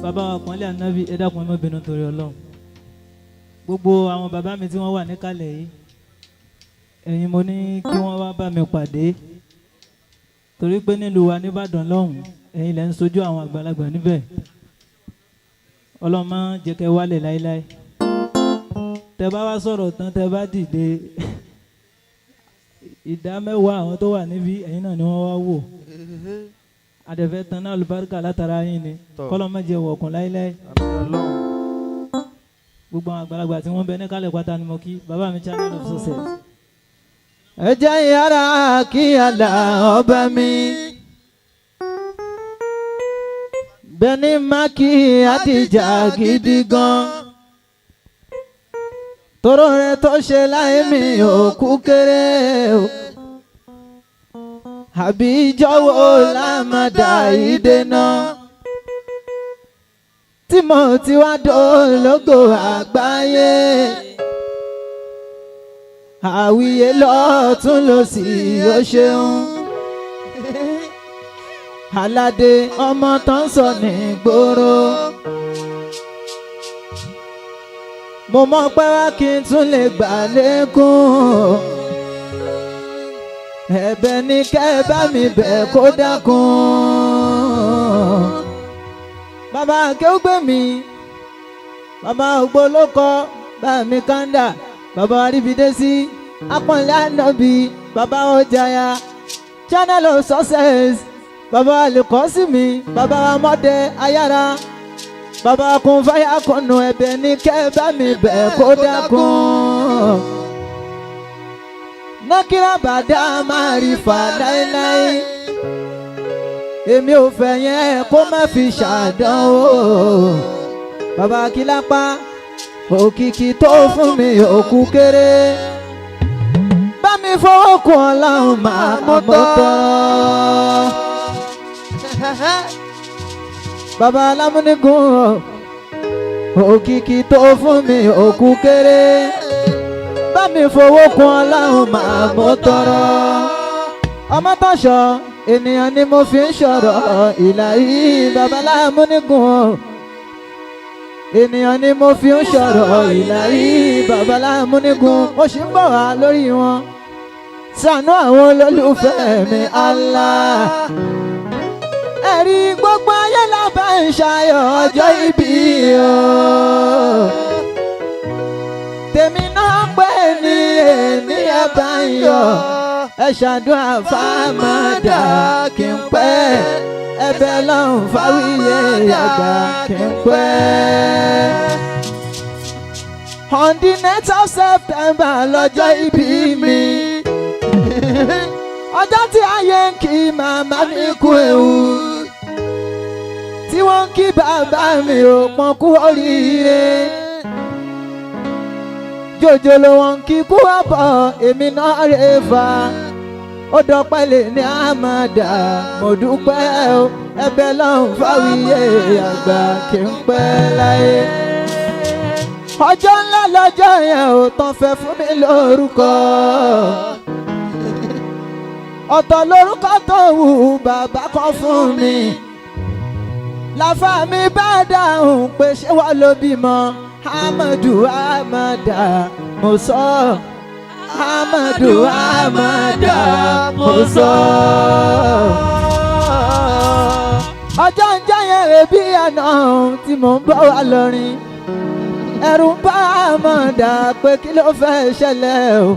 bàbá wa pọ́nlé ànábì ẹ dákun ẹ má bínú torí Ọlọ́run gbogbo àwọn bàbá mi tí wọ́n wà níkàlẹ̀ yìí ẹ̀yin mo ní kí wọ́n wá bá mi pàdé torí pé nílùú wa nìbàdàn lọ́hùn ẹ̀yin lẹ́ ń sojú àwọn àgbàlagbà níbẹ̀ Ọlọ́run má jẹ́ kẹ́ wálẹ̀ láéláé tẹ bá wá sọ̀rọ̀ tán tẹ bá dìde ìdá mẹ́wàá àwọn tó wà níbí ẹ̀yin náà ni wọ́n wá wò àdẹ̀fẹ́ tán náà olùbáríkà látara yín ni kọ́lọ́ má jẹ́ wọ̀kùn láéláé gbogbo àwọn àgbàlagbà tí wọ́n bẹ ní kálẹ̀ pátá ni mo kí bàbá mi channel of success. ẹ jẹ́ yàrá kí àlà ọba mi bẹ́ẹ̀ni má kí àtijọ́ gidi gan tóró rẹ tó ṣe láì mi òkú kéré o àbí jọ̀wọ́ lámàdá ìdènà tí mo ti wá dológo àgbáyé Àwíyé lọ́tún lósì ó ṣeun aládé ọmọ tó ń sọ ní gbòòrò mo mọ̀ pé wá kí n tún lè gbà lékún ẹ̀bẹ̀ ni kẹ́ bá mi bẹ̀ kó dákun bàbá akéwùgbé mi bàbá ògbólókọ bá mi kanda bàbá aríbidésí apọ̀nlé ànábì bàbá ọjàyà channel of success bàbá àlùkọ́sí mi bàbá ọmọdé ayára bàbá kun fáyà kùnú ẹ̀bẹ̀ ni kẹ́ bá mi bẹ̀ kó dákun nákìrá bàdá máa rí fà láéláé èmi ò fẹ́ yẹn kó má fi ṣàdánwò bàbá Kílápá òkìkí tó fún mi òkú kéré bá mi fọwọ́ kún Ọlọ́run máa mọ́ tọ́ bàbá alámúnigun òkìkí tó fún mi òkú kéré bá mi fọwọ́ kún Ọlọ́run máa mọ́ tọrọ ọmọ tọ́ṣọ ènìyàn ni mo fi ń sọ̀rọ̀ ìlàyé babaláàmúnigun ènìyàn ni mo fi ń sọ̀rọ̀ ìlàyé babaláàmúnigun mo sì ń bọ̀ wá lórí wọn ṣàánú àwọn olólùfẹ́ mi Allah ẹ̀rí gbogbo ayé lábá ń ṣayọ̀ ọjọ́ ìbí o tèmi náà pé ní èní ẹ̀ bá ń yọ̀ ẹ ṣàdúrà fámádà kí n pẹ́ ẹ̀bẹ̀ lọ́hùn fáwíyé àgbà kí n pẹ́. On the 9th of September lọ́jọ́ ìbí mi ọjọ́ tí ayé ń kí màmá mi kú ewu tí wọ́n ń kí bàbá mi ò pọ́n kú oríire jòjòló wọn kí kú àbọ̀ èmi náà rè fà ó dọ̀pẹ́ lè ní àmàdà mo dúpẹ́ o ẹ̀bẹ̀ lọ́hùn fáwíyé àgbà kí n pẹ́ láyé. ọjọ́ ńlá lọ́jọ́ yẹn ò tán fẹ́ fún mi lórúkọ ọ̀tọ̀ lórúkọ tó wù bàbá kan fún mi làfà mi bá dáhùn pé ṣé wọ́n ló bímọ Amadu Amada mo sọ Amadu Amada mo sọ. ọjọ́ ń jẹ́yẹ̀ rẹ̀ bí àná tí mò ń bọ̀ wá lọ́rin ẹ̀rù ń bá Amada pé kí ló fẹ́ ṣẹlẹ̀ o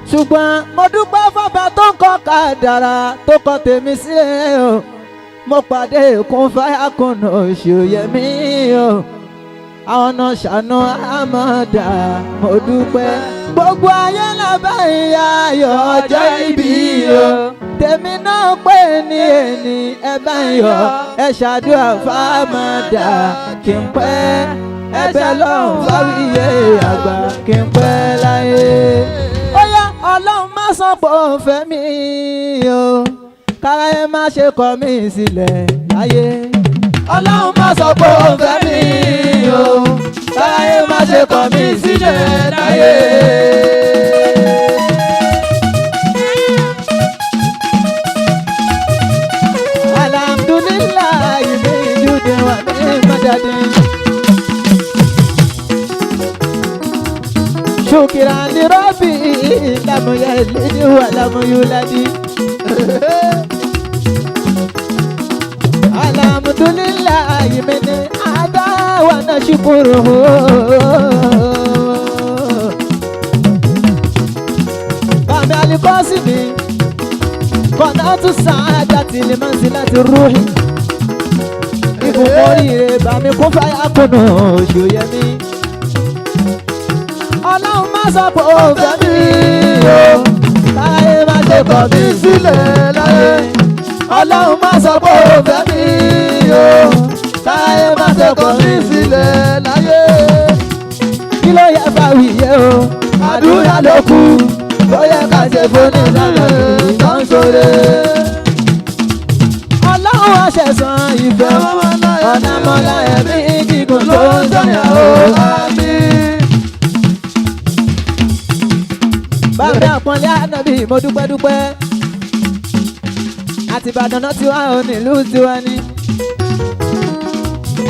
ṣùgbọ́n mo dúpẹ́ fọ́ba tó ń kọ́ kádàrá tó kọ́ tèmi sílẹ̀ o mo pàdé kún fáyà kùnà òṣòyẹmí o àwọn náà ṣàánú Amada mo dúpẹ́ gbogbo ayé lábẹ́ ìyá ayọ̀ ọjọ́ ìbí o tèmi náà pé ní èní ẹ bá ń yọ̀ ẹ ṣàdúrà fámádà kí n pẹ́ ẹ̀bẹ̀ lọ́hùn fáwíyé àgbà kí n pẹ́ láyé. ó yá Ọlọ́run má sàn pọ̀ fẹ́ mi o káráyé má ṣe kọ̀ mí sílẹ̀ láyé. Ọlọ́run má sọ pé ó ń fẹ́ mi o káráyé má ṣe kọ̀ mí sílẹ̀ láyé. Alhamdulillah, you made you the one. يلد ولم يولد الحمد لله من هذا ونشكره بامي علي قاسمي قناة السعادة لمنزلة الروح ìbùkọ́rìrè bàmí kún fàyà kùnú ṣòyẹmí. ọlọ́run má sọ pé ó fẹ́ mi o láyé má ṣe kọ̀ mí sílẹ̀ láyé. ọlọ́run má sọ pé ó fẹ́ mi o láyé má ṣe kọ̀ mí sílẹ̀ láyé. kí ló yẹ fàwí yẹ o àdúrà ló kù ló yẹ ká ṣe fún ní ìdáná ìtàn sóre. ọlọ́run àṣẹ̀sán ìfẹ́ ọ̀nà mọ́lá ẹ̀mí gígùn tó ń sọ̀yà ó àmì. bàbá àpọ́nlé ànábì mo dúpẹ́ dúpẹ́ àti Ìbàdàn náà tiwa ò nílùú tiwa ni.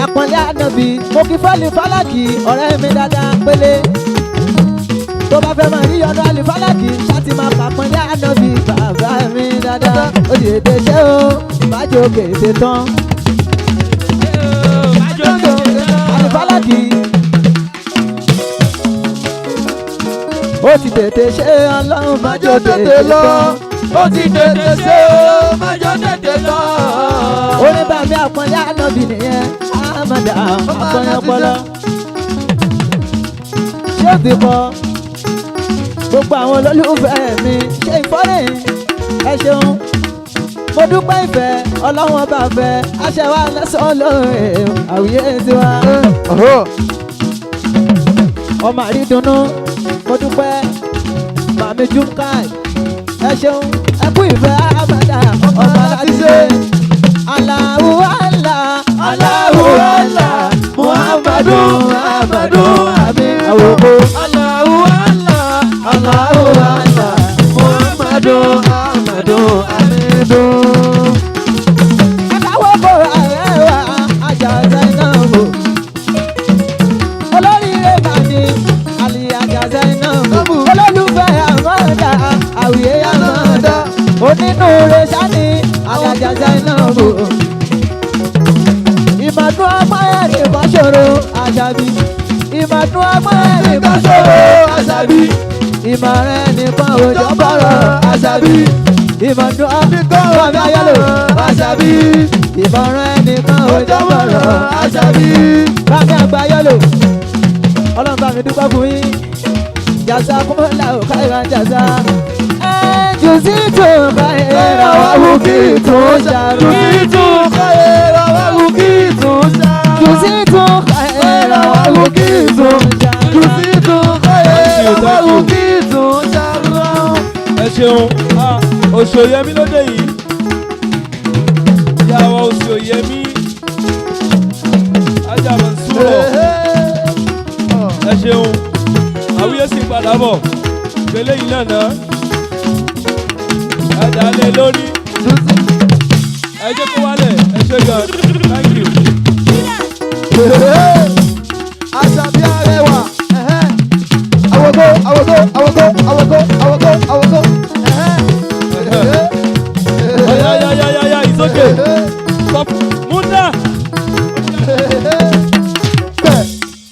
àpọ́nlé ànábì mo kí fọ́ọ̀lì fálákì ọ̀rẹ́ mi dáadáa pélé. tó bá fẹ́ máa rí ọ̀nà àlìfálákì láti máa pàpọ́nlé ànábì bàbá mi dáadáa. ó di èdè ṣé o ìbájú òkè ètè tán. àlìfálákì ó ti tètè ṣe ọlọ́run májò tètè lọ. ó ti tètè ṣe o májò tètè lọ. oníbàmí àpọ́nlé ànábì nìyẹn àmàdà àpọ́nlé ọpọlọ. ṣé ó ti kọ́ gbogbo àwọn olólùfẹ́ mi ṣe ìfọ́rẹ́ ẹ ṣeun mo dúpẹ́ ìfẹ́ ọlọ́run ọba fẹ́ aṣẹ́wà lẹ́sàn-án lóore Àwíyé tiwa. ọmọ àrídùnnú mo dúpẹ́ màmí jùmkáì ẹ ṣeun ẹ kú ìfẹ́ àmàdà ọba láti ṣe. Allahu Allah Allahu Allah Muhammadu Muhammadu àmì àwòkọ. Allahu Allah Allahu Allah Muhammadu Muhammadu Hamidu. Akáwọ́ kò àrẹ́wà Àjàzá iná bò. Olóríire màní àlì Àjàzá iná bò. Olólùfẹ́ àmọ́dá Àwíyé àmọ́dá. Onínúure sani Àjàzá iná bò. Ìmọ̀dún agbáyẹ̀ nìkan ṣòro Àṣàbí. Ìmọ̀dún agbáyẹ̀ nìkan ṣòro Àṣàbí. Ìmọ̀ràn nìkan òjò bọ̀rọ̀ Àṣàbí. Ìmọ̀dún nìkan òjò bọ̀rọ̀ Àṣàbí. Ìmọ̀ràn nìkan òjò bọ̀rọ̀ Àṣàbí. Bámi àgbà yọ̀lò ọlọ́run bá mi dúpẹ́ fún yín. Jàzá kúmọ̀lá ò káyọ̀ jàzá. Jù sí tún káyé rọwọ́ wù kí tún ṣàrò. Tún káyé rọwọ́ wù kí tún ṣàrò. Jù sí tún káyé rọwọ́ wù kí tún ṣàrò. Jù sí tún káyé rọwọ́ wù kí tún ṣàrò. Ẹ ṣeun Òṣòyẹmí lóde yìí ìyàwó Òṣòyẹmí ajábọ̀ sùúrọ̀ ẹ ṣeun Àwíyé sì padà bọ̀ gbélé yìí náà náà ẹ dà lé lórí ẹ jẹ́ kó wálẹ̀ ẹ ṣe gan thank you.